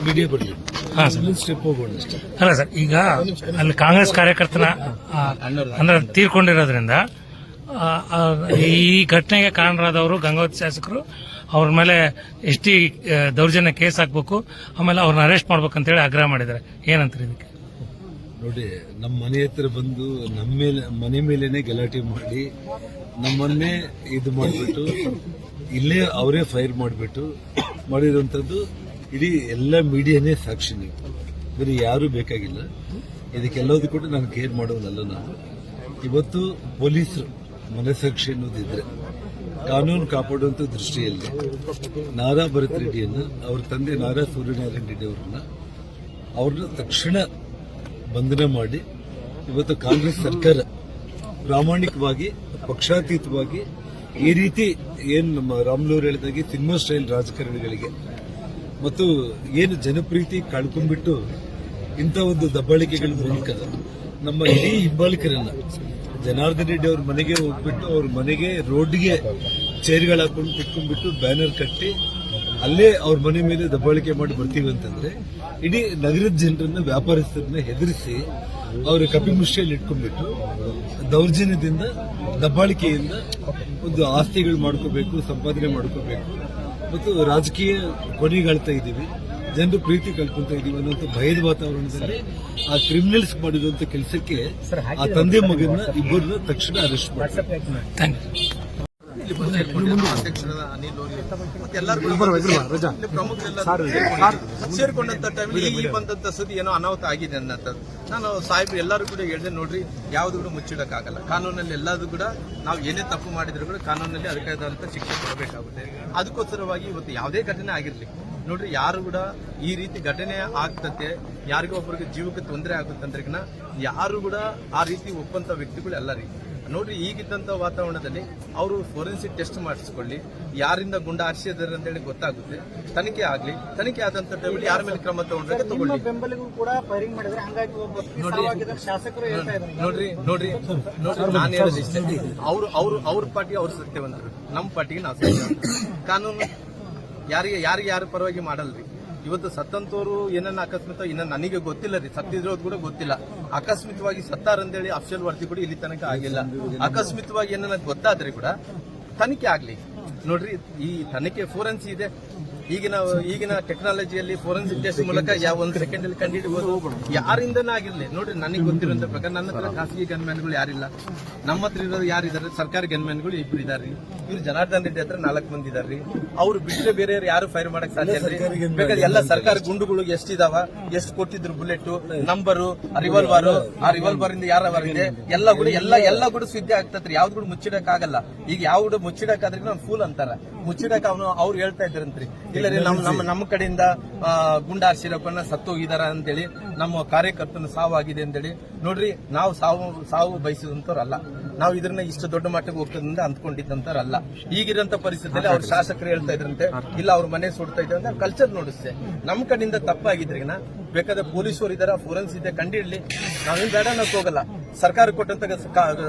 Media ಬರಲಿ. ಹಾಂ sir, step ಹೋಗೋಣ ಅಷ್ಟೇ. ಅಲ್ಲ ಸರ್, ಈಗ ಅಲ್ಲಿ ಕಾಂಗ್ರೆಸ್ ಕಾರ್ಯಕರ್ತನ ಅಂದ್ರೆ ತೀರ್ಕೊಂಡಿರೋದ್ರಿಂದ ಈ ಘಟನೆಗೆ ಕಾರಣರಾದವರು ಗಂಗಾವತಿ ಶಾಸಕರು, ಅವ್ರ ಮೇಲೆ ಎಷ್ಟಿ ದೌರ್ಜನ್ಯ ಕೇಸ್ ಹಾಕ್ಬೇಕು, ಆಮೇಲೆ ಅವ್ರನ್ನ ಅರೆಸ್ಟ್ ಮಾಡ್ಬೇಕಂತೇಳಿ ಆಗ್ರಹ ಮಾಡಿದ್ದಾರೆ. ಏನಂತಾರೆ ಇದಕ್ಕೆ? ನೋಡಿ, ನಮ್ಮ ಮನೆ ಹತ್ರ ಬಂದು ನಮ್ಮ ಮೇಲೆ ಮನೆ ಮೇಲೇನೆ ಗಲಾಟೆ ಮಾಡಿ ನಮ್ಮನ್ನೇ ಇದು ಮಾಡಿಬಿಟ್ಟು ಇಲ್ಲೇ ಅವರೇ ಫೈರ್ ಮಾಡಿರುವಂಥದ್ದು ಇಡೀ ಎಲ್ಲ ಮೀಡಿಯಾನೇ ಸಾಕ್ಷಿ. ನೀವು ಬರೀ ಯಾರೂ ಬೇಕಾಗಿಲ್ಲ ಇದಕ್ಕೆಲ್ಲದೂ ಕೂಡ ನಾನು ಕೇರ್ ಮಾಡೋನಲ್ಲ. ನಾನು ಇವತ್ತು ಪೊಲೀಸರು ಮನಸ್ಸಾಕ್ಷಿ ಅನ್ನೋದಿದ್ರೆ ಕಾನೂನು ಕಾಪಾಡುವಂಥ ದೃಷ್ಟಿಯಲ್ಲಿ ನಾರಾ ಭರತ್ ರೆಡ್ಡಿಯನ್ನು, ಅವ್ರ ತಂದೆ ನಾರಾ ಸೂರ್ಯನಾರಾಯಣ ರೆಡ್ಡಿ ಅವ್ರನ್ನ ತಕ್ಷಣ ಬಂಧನ ಮಾಡಿ, ಇವತ್ತು ಕಾಂಗ್ರೆಸ್ ಸರ್ಕಾರ ಪ್ರಾಮಾಣಿಕವಾಗಿ ಪಕ್ಷಾತೀತವಾಗಿ ಈ ರೀತಿ ಏನು ನಮ್ಮ ರಾಮ್ಲೂರ್ ಹೇಳಿದಾಗೆ ಸಿನಿಮಾ ಸ್ಟೈಲ್ ರಾಜಕಾರಣಿಗಳಿಗೆ ಮತ್ತು ಏನು ಜನಪ್ರೀತಿ ಕಳ್ಕೊಂಡ್ಬಿಟ್ಟು ಇಂಥ ಒಂದು ದಬ್ಬಾಳಿಕೆಗಳ ಮೂಲಕ ನಮ್ಮ ಇಡೀ ಹಿಂಬಾಲಿಕರನ್ನ, ಜನಾರ್ದನ್ ರೆಡ್ಡಿ ಅವ್ರ ಮನೆಗೆ ಹೋಗ್ಬಿಟ್ಟು ಅವ್ರ ಮನೆಗೆ ರೋಡ್ಗೆ ಚೇರ್ಗಳು ಹಾಕೊಂಡು ಕುತ್ಕೊಂಡ್ಬಿಟ್ಟು ಬ್ಯಾನರ್ ಕಟ್ಟಿ ಅಲ್ಲೇ ಅವ್ರ ಮನೆ ಮೇಲೆ ದಬ್ಬಾಳಿಕೆ ಮಾಡಿ ಬರ್ತೀವಿ ಅಂತಂದ್ರೆ ಇಡೀ ನಗರದ ಜನರನ್ನ, ವ್ಯಾಪಾರಸ್ಥರನ್ನ ಹೆದರಿಸಿ ಅವ್ರ ಕಪಿಮುಷ್ಟಿಯಲ್ಲಿ ಇಟ್ಕೊಂಡ್ಬಿಟ್ಟು ದೌರ್ಜನ್ಯದಿಂದ, ದಬ್ಬಾಳಿಕೆಯಿಂದ ಒಂದು ಆಸ್ತಿಗಳು ಮಾಡ್ಕೋಬೇಕು, ಸಂಪಾದನೆ ಮಾಡ್ಕೋಬೇಕು ಮತ್ತು ರಾಜಕೀಯ ಕೊನೆಗಾಳ್ತಾ ಇದ್ದೀವಿ, ಜನರು ಪ್ರೀತಿ ಕಳ್ಕೊಂತ ಇದೀವಿ ಅನ್ನೋಂಥ ಭಯದ ವಾತಾವರಣದಲ್ಲಿ ಆ ಕ್ರಿಮಿನಲ್ಸ್ ಮಾಡಿರುವಂತ ಕೆಲಸಕ್ಕೆ ಆ ತಂದೆ ಮಗನ ಇಬ್ಬರನ್ನ ತಕ್ಷಣ ಅರೆಸ್ಟ್ ಮಾಡ್ತಾರೆ. ಸೇರ್ಕೊಂಡಂತ ಟೈಮಲ್ಲಿ ಈ ಬಂದಂತ ಸುದ್ದಿ ಏನೋ ಅನಾಹುತ ಆಗಿದೆ ಅನ್ನೋದು ನಾನು ಸಾಹೇಬ್ರು ಎಲ್ಲರೂ ಕೂಡ ಹೇಳಿದೆ. ನೋಡ್ರಿ, ಯಾವ್ದು ಕೂಡ ಮುಚ್ಚಿಡಕ್ಕಾಗಲ್ಲ. ಕಾನೂನಲ್ಲಿ ಎಲ್ಲದೂ ಕೂಡ ನಾವು ಏನೇ ತಪ್ಪು ಮಾಡಿದ್ರು ಕೂಡ ಕಾನೂನಲ್ಲಿ ಅದಕ್ಕಾದಂತ ಶಿಕ್ಷೆ ಕೊಡಬೇಕಾಗುತ್ತೆ. ಅದಕ್ಕೋಸ್ಕರವಾಗಿ ಇವತ್ತು ಯಾವುದೇ ಘಟನೆ ಆಗಿರ್ಲಿ, ನೋಡ್ರಿ, ಯಾರು ಕೂಡ ಈ ರೀತಿ ಘಟನೆ ಆಗ್ತತೆ, ಯಾರಿಗೋ ಒಬ್ಬರಿಗೆ ಜೀವಕ್ಕೆ ತೊಂದರೆ ಆಗುತ್ತಂದ್ರಿಗಿನ ಯಾರು ಕೂಡ ಆ ರೀತಿ ಒಪ್ಪಂತ ವ್ಯಕ್ತಿಗಳು ಎಲ್ಲ ರೀ. ನೋಡ್ರಿ, ಈಗಿದ್ದಂತ ವಾತಾವರಣದಲ್ಲಿ ಅವರು ಫೋರೆನ್ಸಿಕ್ ಟೆಸ್ಟ್ ಮಾಡಿಸ್ಕೊಳ್ಳಿ, ಯಾರಿಂದ ಗುಂಡ ಹಾರಿಸಿದಾರೆ ಅಂತೇಳಿ ಗೊತ್ತಾಗುತ್ತೆ. ತನಿಖೆ ಆಗ್ಲಿ, ತನಿಖೆ ಆದಂತ ಟೈಮಲ್ಲಿ ಯಾರ ಮೇಲೆ ಕ್ರಮ ತಗೊಂಡ್ರೆ ತಗೊಳ್ಳಿ. ನೋಡ್ರಿ, ನಾನು ಹೇಳೋದಿಷ್ಟೇ, ಅವ್ರ ಪಾರ್ಟಿ ಅವ್ರು ಸತ್ಯವಂತರು, ನಮ್ಮ ಪಾರ್ಟಿಗೆ ನಾವು ಸತ್ಯವಂತರು. ಕಾನೂನು ಯಾರು ಪರವಾಗಿ ಮಾಡಲ್ರಿ. ಇವತ್ತು ಸತ್ತಂತವ್ರು ಏನನ್ನ ಅಕಸ್ಮಾತ್ ಇನ್ನ ನನಗೆ ಗೊತ್ತಿಲ್ಲ ರೀ, ಸತ್ತಿದ್ರೋದು ಕೂಡ ಗೊತ್ತಿಲ್ಲ. ಅಕಸ್ಮಿತವಾಗಿ ಸತ್ತಾರಂತೇಳಿ ಅಫಿಷಿಯಲ್ ವರದಿ ಕೂಡ ಇಲ್ಲಿ ತನಕ ಆಗಿಲ್ಲ. ಅಕಸ್ಮಿತವಾಗಿ ಏನನ್ನ ಗೊತ್ತಾದ್ರೆ ಕೂಡ ತನಿಖೆ ಆಗ್ಲಿ. ನೋಡ್ರಿ, ಈ ತನಿಖೆ ಫೋರೆನ್ಸಿ ಇದೆ. ಈಗಿನ ಟೆಕ್ನಾಲಜಿಯಲ್ಲಿ ಫೋರೆನ್ಸಿಕ್ ಟೆಸ್ಟ್ ಮೂಲಕ ಯಾವ ಒಂದು ಸೆಕೆಂಡ್ ಅಲ್ಲಿ ಕಂಡುಹಿಡಬಹುದು. ಯಾರಿಂದನೇ ಆಗಿರ್ಲಿ. ನೋಡ್ರಿ, ನನಗೆ ಗೊತ್ತಿರುವಂತ ಪ್ರಕಾರ ನನ್ನ ಹತ್ರ ಖಾಸಗಿ ಗನ್ಮ್ಯಾನ್ಗಳು ಯಾರಿಲ್ಲ. ನಮ್ಮ ಹತ್ರ ಇರೋದು ಯಾರಿದ್ದಾರೆ? ಸರ್ಕಾರಿ ಗನ್ಮ್ಯಾನ್ಗಳು 2 ಇದಾರೆ. ಇವ್ರು ಜನಾರ್ದನ್ ರೆಡ್ಡಿ ಹತ್ರ 4 ಮಂದಿ ಇದಾರ್ರಿ. ಅವ್ರು ಬಿಟ್ಟರೆ ಬೇರೆ ಯಾರು ಫೈರ್ ಮಾಡಕ್ ಸಾಧ್ಯ ಇಲ್ಲ. ಬೇಕಾದ್ರೆ ಎಲ್ಲ ಸರ್ಕಾರಿ ಗುಂಡುಗಳು ಎಷ್ಟಿದಾವ, ಎಷ್ಟು ಕೊಟ್ಟಿದ್ರು ಬುಲೆಟ್ ನಂಬರು, ಆ ರಿವಾಲ್ವರ್ ಇಂದ ಯಾರ ಇದೆ ಎಲ್ಲ ಕೂಡ ಸುದ್ದಿ ಆಗ್ತತ್ರಿ. ಯಾವ್ದು ಕೂಡ ಮುಚ್ಚಿಡಕ್ ಆಗಲ್ಲ. ಈಗ ಯಾವ್ದು ಮುಚ್ಚಿಡಕ್ಕಾದ್ರೆ ನಾವು ಫೂಲ್ ಅಂತಾರ. ಮುಚ್ಚಿಡಕ್ ಅವ್ರು ಹೇಳ್ತಾ ಇದ್ರಂತ್ರಿ, ಇಲ್ಲ ರೀ, ನಮ್ಮ ಕಡೆಯಿಂದ ಗುಂಡಾರ್ಸಿರಪ್ಪನ್ನ ಸತ್ತೋಗಿದಾರ ಅಂತೇಳಿ, ನಮ್ಮ ಕಾರ್ಯಕರ್ತನ ಸಾವಾಗಿದೆ ಅಂತೇಳಿ. ನೋಡ್ರಿ, ನಾವು ಸಾವು ಬಯಸಿದಂತವ್ರಲ್ಲ. ನಾವು ಇದನ್ನ ಇಷ್ಟು ದೊಡ್ಡ ಮಟ್ಟಕ್ಕೆ ಹೋಗ್ತದಂತ ಅಂದ್ಕೊಂಡಿದ್ದಂತವ್ರಲ್ಲ. ಈಗಿರಂತ ಪರಿಸ್ಥಿತಿಯಲ್ಲಿ ಅವ್ರ ಶಾಸಕರು ಹೇಳ್ತಾ ಇದ್ರಂತೆ, ಇಲ್ಲ ಅವ್ರ ಮನೆ ಸುಡ್ತಾ ಇದ್ರೆ ಅಂತ ಕಲ್ಚರ್ ನೋಡಿಸ್ತೆ. ನಮ್ಮ ಕಡೆಯಿಂದ ತಪ್ಪಾಗಿದ್ರಿಗಿನ ಬೇಕಾದ್ರೆ ಪೊಲೀಸರು ಇದಾರ, ಫೋರೆನ್ಸ್ ಇದೆ, ಕಂಡಿಡ್ಲಿ. ನಾವೇನ್ ಬೇಡ ಅನ್ನೋಕೆ ಹೋಗಲ್ಲ. ಸರ್ಕಾರ ಕೊಟ್ಟಂತ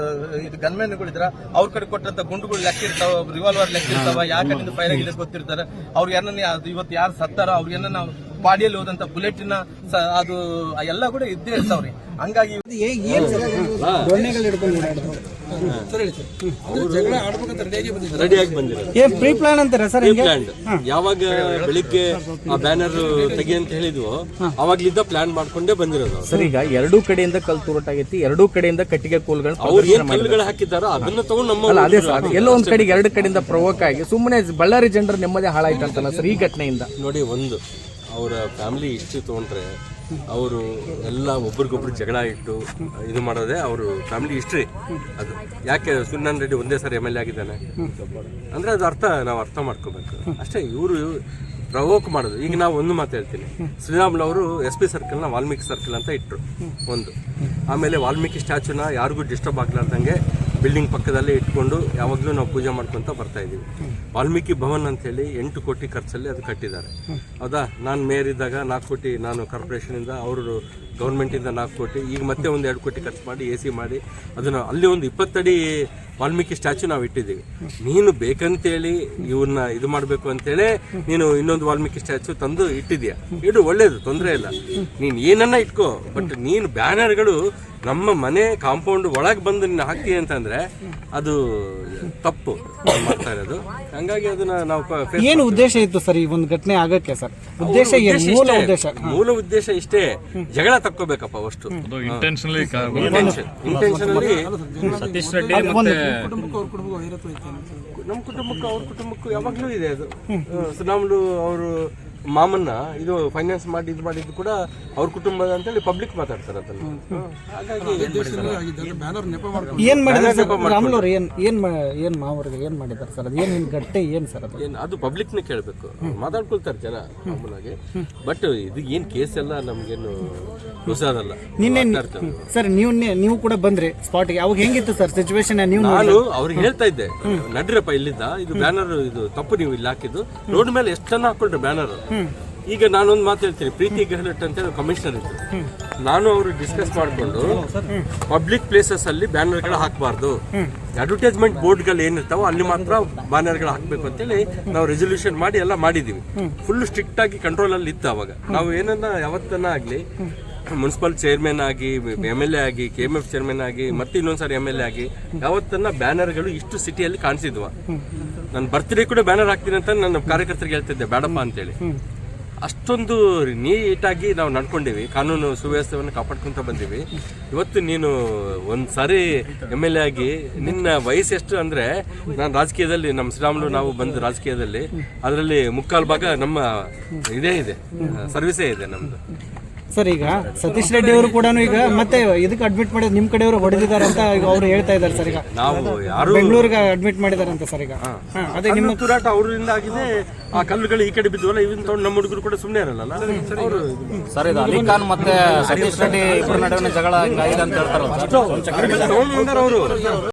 ಗನ್ಮ್ಯಾನ್ಗಳಿದ್ರ, ಅವ್ರ ಕಡೆ ಕೊಟ್ಟಂತ ಗುಂಡುಗಳು ಲೆಕ್ಕ ಇರ್ತಾವ, ರಿವಾಲ್ವರ್ ಲೆಕ್ಕ ಇರ್ತಾವ, ಯಾವ ಕಡೆಯಿಂದ ಫೈರ್ ಆಗಿದೆ ಗೊತ್ತಿರ್ತಾರ. ಅವ್ರು ಏನನ್ನ ಇವತ್ತು ಯಾರು ಸತ್ತಾರ, ಅವ್ರು ಏನನ್ನ ಬಾಡಿಯಲ್ಲಿ ಹೋದಂತ ಬುಲೆಟಿನ ಅದು ಎಲ್ಲ ಕೂಡ ಇದ್ದೇ ಇರ್ತಾವ್ರಿ. ಹಂಗಾಗಿ ರೆಡಿಯಾಗಿ ಬಂದಿರೋದು ಪ್ರೀ ಪ್ಲಾನ್ ಅಂತಾರೆ ಸರ್. ಯಾವಾಗ ಬೆಳಿಗ್ಗೆ ಆ ಬ್ಯಾನರ್ ತೆಗಿ ಅಂತ ಹೇಳಿದ್ವು, ಅವಾಗ್ಲಿದ್ದ ಪ್ಲಾನ್ ಮಾಡ್ಕೊಂಡೇ ಬಂದಿರೋದು ಸರ್. ಈಗ 2 ಕಡೆಯಿಂದ ಕಲ್ ತೂರಾಟಾಗೈತಿ, 2 ಕಡೆಯಿಂದ ಕಟ್ಟಿಗೆ ಕೋಲ್ಗಳು ಅವ್ರು ಏನ್ ಕಲ್ಲುಗಳು ಹಾಕಿದಾರೋ ಅದನ್ನ ತಗೊಂಡು ನಮ್ಮ ಅದೇ ಸರ್, ಎಲ್ಲೋ ಒಂದ್ ಕಡೆಗೆ 2 ಕಡೆಯಿಂದ ಪ್ರವೋಕ್ ಆಗಿ ಸುಮ್ಮನೆ ಬಳ್ಳಾರಿ ಜನರ ನೆಮ್ಮದಿ ಹಾಳಾಯ್ತಂತಲ್ಲ ಸರ್ ಈ ಘಟನೆಯಿಂದ. ನೋಡಿ, ಒಂದು ಅವರ ಫ್ಯಾಮಿಲಿ ಹಿಸ್ಟ್ರಿ ತಗೊಂಡ್ರೆ ಅವರು ಎಲ್ಲ ಒಬ್ರಿಗೊಬ್ರು ಜಗಳ ಇಟ್ಟು ಇದು ಮಾಡೋದೇ ಅವರು ಫ್ಯಾಮಿಲಿ ಹಿಸ್ಟ್ರಿ. ಅದು ಯಾಕೆ ಸುನ್ನನ್ ರೆಡ್ಡಿ ಒಂದೇ ಸರಿ MLA ಆಗಿದ್ದಾನೆ ಅಂದ್ರೆ ಅದು ನಾವು ಅರ್ಥ ಮಾಡ್ಕೋಬೇಕು ಅಷ್ಟೇ. ಇವರು ಪ್ರವೋಕ್ ಮಾಡೋದು. ಈಗ ನಾವು ಒಂದು ಮಾತು ಹೇಳ್ತೀನಿ, ಶ್ರೀರಾಮುಲು ಅವರು SP ಸರ್ಕಲ್ನ ವಾಲ್ಮೀಕಿ ಸರ್ಕಲ್ ಅಂತ ಇಟ್ಟರು ಒಂದು. ಆಮೇಲೆ ವಾಲ್ಮೀಕಿ ಸ್ಟ್ಯಾಚ್ಯೂನ ಯಾರಿಗೂ ಡಿಸ್ಟರ್ಬ್ ಆಗ್ಲಾರ್ದಂಗೆ ಬಿಲ್ಡಿಂಗ್ ಪಕ್ಕದಲ್ಲೇ ಇಟ್ಕೊಂಡು ಯಾವಾಗಲೂ ನಾವು ಪೂಜೆ ಮಾಡ್ಕೊತ ಬರ್ತಾ ಇದ್ದೀವಿ. ವಾಲ್ಮೀಕಿ ಭವನ್ ಅಂತ ಹೇಳಿ 8 ಕೋಟಿ ಖರ್ಚಲ್ಲಿ ಅದು ಕಟ್ಟಿದ್ದಾರೆ. ಹೌದಾ, ನಾನು ಮೇಯರ್ ಇದ್ದಾಗ 4 ಕೋಟಿ, ನಾನು ಕಾರ್ಪೊರೇಷನಿಂದ, ಅವರು ಗೌರ್ಮೆಂಟಿಂದ 4 ಕೋಟಿ, ಈಗ ಮತ್ತೆ ಒಂದು 2 ಕೋಟಿ ಖರ್ಚು ಮಾಡಿ AC ಮಾಡಿ ಅದನ್ನು ಅಲ್ಲಿ ಒಂದು 20 ಅಡಿ ವಾಲ್ಮೀಕಿ ಸ್ಟ್ಯಾಚು ನಾವು ಇಟ್ಟಿದ್ದೀವಿ. ನೀನು ಬೇಕಂತೇಳಿ ಇವನ್ನ ಇದು ಮಾಡಬೇಕು ಅಂತೇಳಿ ನೀನು ಇನ್ನೊಂದು ವಾಲ್ಮೀಕಿ ಸ್ಟ್ಯಾಚು ತಂದು ಇಟ್ಟಿದ್ಯಾ, ಇಡು, ಒಳ್ಳೇದು, ತೊಂದರೆ ಇಲ್ಲ, ನೀನು ಏನನ್ನ ಇಟ್ಕೋ. ಬಟ್ ನೀನು ಬ್ಯಾನರ್ಗಳು ನಮ್ಮ ಮನೆ ಕಾಂಪೌಂಡ್ ಒಳಗೆ ಬಂದು ನೀನು ಹಾಕ್ತೀಯ ಅಂತಂದ್ರೆ ಅದು ತಪ್ಪು ಮಾಡ್ತಾ ಇರೋದು. ಹಂಗಾಗಿ ಅದನ್ನ ನಾವು ಏನು ಉದ್ದೇಶ ಇತ್ತು ಸರ್ ಈ ಒಂದು ಘಟನೆ ಆಗಕ್ಕೆ ಸರ್? ಉದ್ದೇಶ ಏನು? ಮೂಲ ಉದ್ದೇಶ? ಮೂಲ ಉದ್ದೇಶ ಇಷ್ಟೇ, ಜಗಳ ತಕ್ಕೋಬೇಕಪ್ಪ ಅಷ್ಟು ಇಂಟೆನ್ಷನಲ್ಲಿ. ನಮ್ಮ ಕುಟುಂಬಕ್ಕೂ ಅವ್ರ ಕುಟುಂಬಕ್ಕೂ ಯಾವಾಗಲೂ ಇದೆ ಅದು. ಸುನಾಮ್ಲು ಅವರು ಮಾಮನ್ನ ಇದು ಫೈನಾನ್ಸ್ ಮಾಡಿ ಇದು ಮಾಡಿದ್ದು ಕೂಡ ಅವ್ರ ಕುಟುಂಬದ ಅಂತೇಳಿ ಪಬ್ಲಿಕ್ ಮಾತಾಡ್ತಾರೆ ಅದನ್ನು. ಹಾಗಾಗಿ ಏನ್ ಮಾಡಿದ್ದಾರೆ ಸರ್ ರಾಮುಲವ್ರು? ಏನ್ ಮಾವರಿಗೆ ಏನ್ ಮಾಡಿದ್ದಾರೆ ಸರ್? ಅದು ಏನ್ ಗಟ್ಟೆ ಏನ್ ಸರ್ ಅದು? ಅದು ಪಬ್ಲಿಕ್ನೇ ಕೇಳಬೇಕು, ಮಾತಾಡ್ಕೊಳ್ತಾರೆ ಜನ ಮಾಮೂಲಾಗಿ. ಬಟ್ ಇದು ಏನ್ ಕೇಸ್ ಎಲ್ಲ ನಮ್ಗೇನು ಹೊಸದಲ್ಲ. ನಿನ್ನೆ ಸರ್ ನೀವು ಕೂಡ ಬಂದ್ರಿ ಸ್ಪಾಟ್ಗೆ, ಅವಾಗ ಹೆಂಗಿತ್ತು ಸರ್ ಸಿಚುವೇಶನ್? ನಾನು ಅವ್ರಿಗೆ ಹೇಳ್ತಾ ಇದ್ದೆ, ನಡ್ರಪ್ಪ ಇಲ್ಲಿದ್ದ, ಇದು ಬ್ಯಾನರ್ ಇದು ತಪ್ಪು, ನೀವು ಇಲ್ಲಿ ಹಾಕಿದ್ದು ರೋಡ್ ಮೇಲೆ ಎಷ್ಟನ್ನ ಹಾಕೊಂಡ್ರೆ ಬ್ಯಾನರ್. ಈಗ ನಾನೊಂದು ಮಾತು ಹೇಳ್ತೀನಿ, ಪ್ರೀತಿ ಗೆಹ್ಲಟ್ ಅಂತ ಹೇಳಿ ಕಮಿಷನರ್ ಇದ್ರು, ನಾನು ಅವರು ಡಿಸ್ಕಸ್ ಮಾಡಿಕೊಂಡು ಪಬ್ಲಿಕ್ ಪ್ಲೇಸಸ್ ಅಲ್ಲಿ ಬ್ಯಾನರ್ಗಳು ಹಾಕಬಾರ್ದು, ಅಡ್ವರ್ಟೈಸ್ಮೆಂಟ್ ಬೋರ್ಡ್ಗಳು ಏನಿರ್ತಾವೋ ಅಲ್ಲಿ ಮಾತ್ರ ಬ್ಯಾನರ್ಗಳು ಹಾಕಬೇಕು ಅಂತೇಳಿ ನಾವು ರೆಸೊಲ್ಯೂಷನ್ ಮಾಡಿ ಎಲ್ಲ ಮಾಡಿದೀವಿ. ಫುಲ್ ಸ್ಟ್ರಿಕ್ಟ್ ಆಗಿ ಕಂಟ್ರೋಲ್ ಅಲ್ಲಿ ಇತ್ತು. ಅವಾಗ ನಾವು ಏನನ್ನ ಯಾವತ್ತನ್ನ ಆಗ್ಲಿ ಮುನ್ಸಿಪಲ್ ಚೇರ್ಮನ್ ಆಗಿ, MLA ಆಗಿ, KMF ಚೇರ್ಮನ್ ಆಗಿ, ಮತ್ತೆ ಇನ್ನೊಂದ್ಸಾರಿ MLA ಆಗಿ ಯಾವತ್ತನ್ನ ಬ್ಯಾನರ್ಗಳು ಇಷ್ಟು ಸಿಟಿಯಲ್ಲಿ ಕಾಣಿಸಿದ್ವ. ನನ್ನ ಬರ್ತ್ಡೇ ಕೂಡ ಬ್ಯಾನರ್ ಹಾಕ್ತೀನಿ ಅಂತ ನನ್ನ ಕಾರ್ಯಕರ್ತರಿಗೆ ಹೇಳ್ತಿದ್ದೆ, ಬೇಡಪ್ಪ ಅಂತೇಳಿ. ಅಷ್ಟೊಂದು ನೀಟಾಗಿ ನಾವು ನಡ್ಕೊಂಡಿವಿ, ಕಾನೂನು ಸುವ್ಯವಸ್ಥೆಯನ್ನು ಕಾಪಾಡ್ಕೊಂತ ಬಂದೀವಿ. ಇವತ್ತು ನೀನು ಒಂದ್ಸಾರಿ MLA ಆಗಿ ನಿನ್ನ ವಯಸ್ಸು ಎಷ್ಟು ಅಂದ್ರೆ, ನಾನು ರಾಜಕೀಯದಲ್ಲಿ ನಮ್ಮ ಶ್ರೀರಾಮುಲು ನಾವು ಬಂದು ರಾಜಕೀಯದಲ್ಲಿ ಅದರಲ್ಲಿ 3/4 ಭಾಗ ನಮ್ಮ ಇದೇ ಇದೆ, ಸರ್ವಿಸೇ ಇದೆ ನಮ್ದು. ಸರ್ ಈಗ ಸತೀಶ್ ರೆಡ್ಡಿ ಅವರು ಕೂಡ ಈಗ ಮತ್ತೆ ಇದಕ್ಕೆ ಅಡ್ಮಿಟ್ ಮಾಡಿದ್ ನಿಮ್ ಕಡೆಯವರು ಹೊಡೆದಿದ್ದಾರೆ ಅಂತ ಈಗ ಅವರು ಹೇಳ್ತಾ ಇದ್ದಾರೆ ಸರ್. ಈಗ ನಾವು ಯಾರು ಬೆಂಗಳೂರಿಗೆ ಅಡ್ಮಿಟ್ ಮಾಡಿದ್ದಾರೆ ಅಂತ ಸರ್. ಈಗ ಅದೇ ನಿಮ್ಮ ತೂರಾಟ ಅವರಿಂದ ಆಗಿದೆ. ಆ ಕಲ್ಲುಗಳು ಈ ಕಡೆ ಬಿದ್ದುವಲ್ಲ, ಇವನ್ ತಗೊಂಡು ನಮ್ಮ ಹುಡುಗರು ಕೂಡ ಸುಮ್ಮನೆ ಇರಲ್ಲ ಅವರು. ಸರ್ ಇದು ಅಲಿಖಾನ್ ಮತ್ತೆ ಸತೀಶ್ ರೆಡ್ಡಿ ಇಬ್ಬರ ನಡುವಿನ ಜಗಳ ಹಿಂಗಾಗಿದೆ ಅಂತ ಹೇಳ್ತಾರೆ. ತಗೊಂಡು ಬಂದಾರ ಅವರು.